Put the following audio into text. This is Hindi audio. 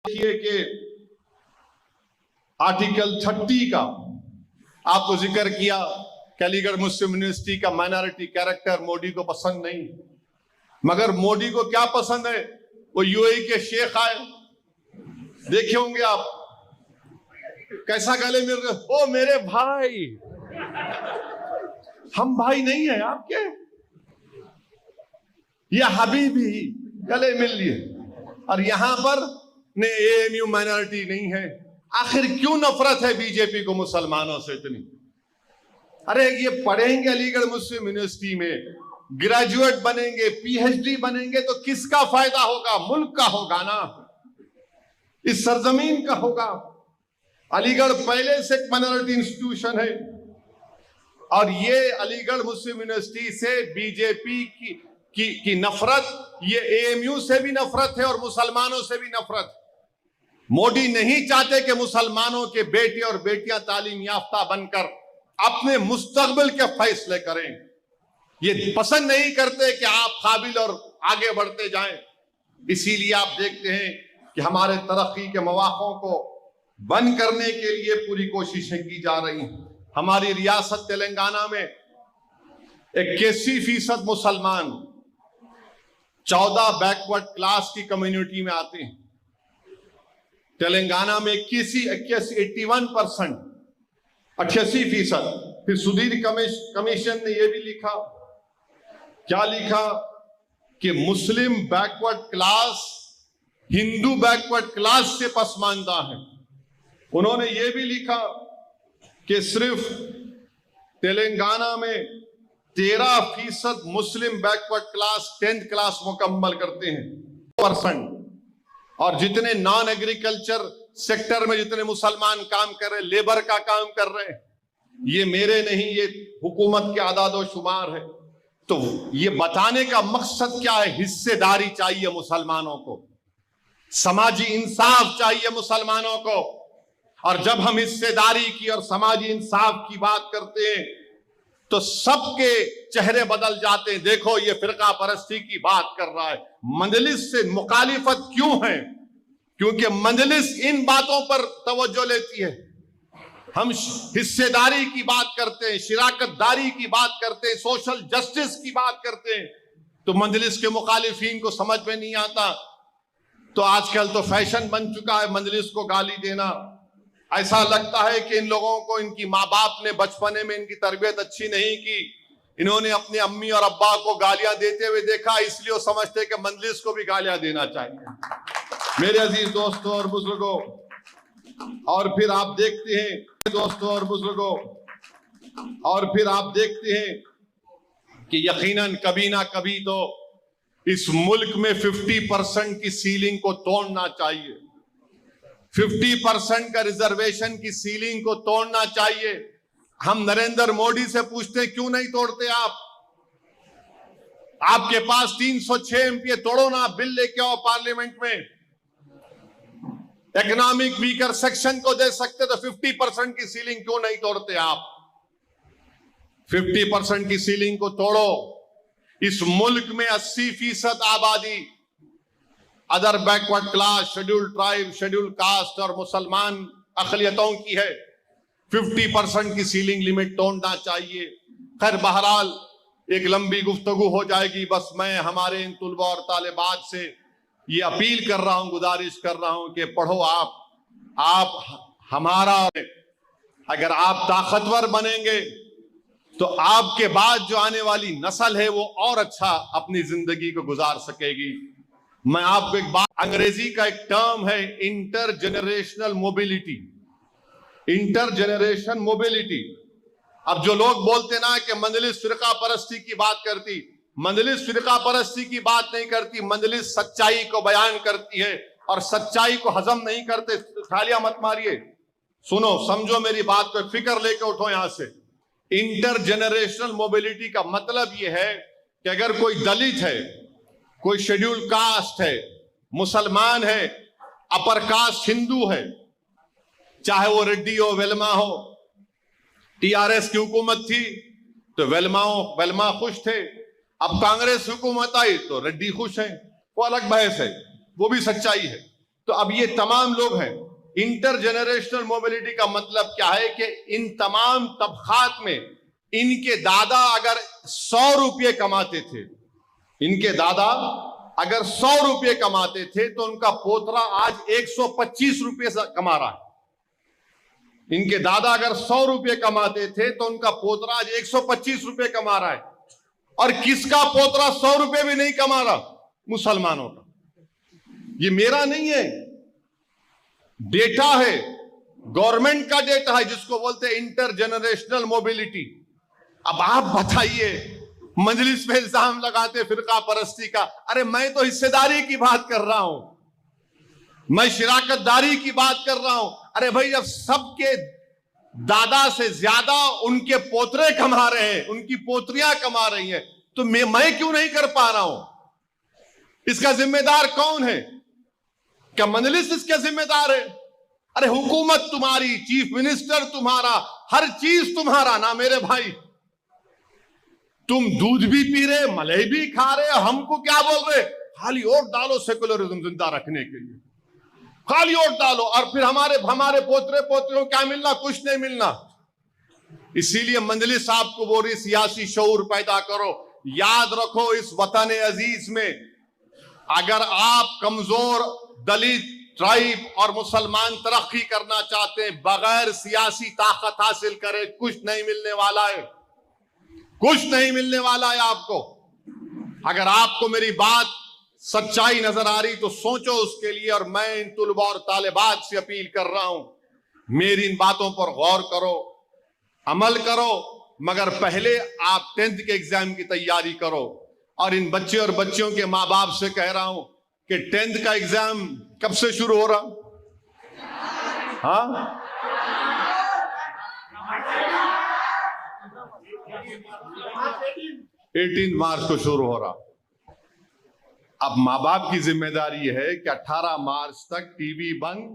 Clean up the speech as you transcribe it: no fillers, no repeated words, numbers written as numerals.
देखिए कि आर्टिकल 30 का आपको जिक्र किया कि अलीगढ़ मुस्लिम यूनिवर्सिटी का माइनॉरिटी कैरेक्टर मोदी को पसंद नहीं, मगर मोदी को क्या पसंद है? वो यूएई के शेख आए, देखे होंगे आप, कैसा गले मिल रहे, ओ मेरे भाई, हम भाई नहीं है आपके, ये हबीबी, गले मिल लिए। और यहां पर ने एएमयू माइनॉरिटी नहीं है। आखिर क्यों नफरत है बीजेपी को मुसलमानों से इतनी? अरे ये पढ़ेंगे अलीगढ़ मुस्लिम यूनिवर्सिटी में, ग्रेजुएट बनेंगे, पीएचडी बनेंगे, तो किसका फायदा होगा? मुल्क का होगा ना, इस सरजमीन का होगा। अलीगढ़ पहले से एक माइनॉरिटी इंस्टीट्यूशन है और ये अलीगढ़ मुस्लिम यूनिवर्सिटी से बीजेपी की नफरत, ये एएमयू से भी नफरत है और मुसलमानों से भी नफरत। मोदी नहीं चाहते कि मुसलमानों के बेटे और बेटियां तालीम याफ्ता बनकर अपने मुस्तकबिल के फैसले करें। ये पसंद नहीं करते कि आप काबिल और आगे बढ़ते जाएं। इसीलिए आप देखते हैं कि हमारे तरक्की के मौक़ों को बंद करने के लिए पूरी कोशिशें की जा रही हैं। हमारी रियासत तेलंगाना में 81% मुसलमान 14 बैकवर्ड क्लास की कम्युनिटी में आते हैं। तेलंगाना में 81% 88%। फिर सुधीर कमीशन ने यह भी लिखा, क्या लिखा कि Muslim backward class Hindu backward class से पसमानदा है। उन्होंने यह भी लिखा कि सिर्फ तेलंगाना में 13% मुस्लिम बैकवर्ड क्लास 10th क्लास मुकम्मल करते हैं %। और जितने नॉन एग्रीकल्चर सेक्टर में जितने मुसलमान काम कर रहे हैं, लेबर का काम कर रहे हैं, ये मेरे नहीं, ये हुकूमत के आदाद शुमार है। तो ये बताने का मकसद क्या है? हिस्सेदारी चाहिए मुसलमानों को, समाजी इंसाफ चाहिए मुसलमानों को। और जब हम हिस्सेदारी की और समाजी इंसाफ की बात करते हैं तो सबके चेहरे बदल जाते हैं। देखो, ये फिरका परस्ती की बात कर रहा है, मजलिस से मुखालिफत क्यों है? क्योंकि मजलिस इन बातों पर तवज्जो लेती है। हम हिस्सेदारी की बात करते हैं, शिराकतदारी की बात करते हैं, सोशल जस्टिस की बात करते हैं, तो मजलिस के मुखालिफिन को समझ में नहीं आता। तो आजकल तो फैशन बन चुका है मजलिस को गाली देना। ऐसा लगता है कि इन लोगों को इनकी माँ बाप ने बचपने में इनकी तरबियत अच्छी नहीं की, इन्होंने अपने अम्मी और अब्बा को गालियां देते हुए देखा, इसलिए वो समझते कि मजलिस को भी गालियां देना चाहिए। मेरे अजीज दोस्तों और बुजुर्गों, और फिर आप देखते हैं दोस्तों और बुजुर्गों, और फिर आप देखते हैं कि यकीनन कभी ना कभी तो इस मुल्क में 50% की सीलिंग को तोड़ना चाहिए। 50% का रिजर्वेशन की सीलिंग को तोड़ना चाहिए। हम नरेंद्र मोदी से पूछते हैं, क्यों नहीं तोड़ते आप? आपके पास 306 एमपी, तोड़ो ना, बिल लेके आओ पार्लियामेंट में। इकोनॉमिक वीकर सेक्शन को दे सकते तो 50% की सीलिंग क्यों नहीं तोड़ते आप? 50% की सीलिंग को तोड़ो। इस मुल्क में 80% आबादी other backward class, scheduled tribe, scheduled caste और मुसलमान अकलियतों की है। 50% की सीलिंग लिमिट तोड़ना चाहिए। खैर, बहरहाल एक लंबी गुफ्तगू हो जाएगी। बस मैं हमारे इन तुलबा और तालिबात से ये अपील कर रहा हूं, गुजारिश कर रहा हूं कि पढ़ो आप हमारा, अगर आप ताकतवर बनेंगे तो आपके बाद जो आने वाली नस्ल है वो और अच्छा अपनी जिंदगी को गुजार सकेगी। मैं आपको एक बात, अंग्रेजी का एक टर्म है inter generational mobility, inter generation mobility. अब जो लोग बोलते ना कि मजलिस फिरका परस्ती की बात करती, मजलिस फिरका परस्ती की बात नहीं करती, मजलिस सच्चाई को बयान करती है और सच्चाई को हजम नहीं करते। थालियां मत मारिए, सुनो, समझो मेरी बात को, फिक्र लेके उठो यहां से। इंटर जनरेशनल मोबिलिटी का मतलब यह है कि अगर कोई दलित है, कोई शेड्यूल्ड कास्ट है, मुसलमान है, अपर कास्ट हिंदू है, चाहे वो रेड्डी हो, वेलमा हो। टीआरएस की हुकूमत थी तो वेलमा खुश थे, अब कांग्रेस हुकूमत आई तो रेड्डी खुश है, वो अलग बहस है, वो भी सच्चाई है। तो अब ये तमाम लोग हैं। इंटरजेनरेशनल मोबिलिटी का मतलब क्या है कि इन तमाम तबकात में इनके दादा अगर 100 रुपये कमाते थे, इनके दादा अगर 100 रुपये कमाते थे तो उनका पोतरा आज 125 रुपये कमा रहा है। इनके दादा अगर 100 रुपये कमाते थे तो उनका पोतरा आज 125 रुपये कमा रहा है। और किसका पोतरा 100 रुपये भी नहीं कमा रहा? मुसलमानों का। ये मेरा नहीं है, डेटा है, गवर्नमेंट का डेटा है, जिसको बोलते हैं इंटरजेनरेशनल मोबिलिटी। अब आप बताइए, मजलिस में इल्जाम लगाते फिरका परस्ती का। अरे मैं तो हिस्सेदारी की बात कर रहा हूं, मैं शिराकतदारी की बात कर रहा हूं। अरे भाई, जब सबके दादा से ज्यादा उनके पोतरे कमा रहे हैं, उनकी पोतरियां कमा रही हैं, तो मैं क्यों नहीं कर पा रहा हूं? इसका जिम्मेदार कौन है? क्या मजलिस इसके जिम्मेदार है? अरे हुकूमत तुम्हारी, चीफ मिनिस्टर तुम्हारा, हर चीज तुम्हारा ना मेरे भाई। तुम दूध भी पी रहे, मलाई भी खा रहे, हमको क्या बोल रहे? खाली वोट डालो सेकुलरिज्म जिंदा रखने के लिए, खाली वोट डालो। और फिर हमारे पोतरे पोतरियों क्या मिलना? कुछ नहीं मिलना। इसीलिए मजलिस आपको बोल रही, सियासी शऊर पैदा करो। याद रखो, इस वतन अजीज में अगर आप कमजोर दलित, ट्राइब और मुसलमान तरक्की करना चाहते हैं, बगैर सियासी ताकत हासिल करे कुछ नहीं मिलने वाला है, कुछ नहीं मिलने वाला है आपको। अगर आपको मेरी बात सच्चाई नजर आ रही तो सोचो उसके लिए। और मैं इन तुलबा और तालिबात से अपील कर रहा हूं, मेरी इन बातों पर गौर करो, अमल करो, मगर पहले आप 10th के एग्जाम की तैयारी करो। और इन बच्चे और बच्चियों के माँ बाप से कह रहा हूं कि 10th का एग्जाम कब से शुरू हो रहा? हाँ, 18 मार्च को शुरू हो रहा। अब माँ बाप की जिम्मेदारी है कि 18 मार्च तक टीवी बंद,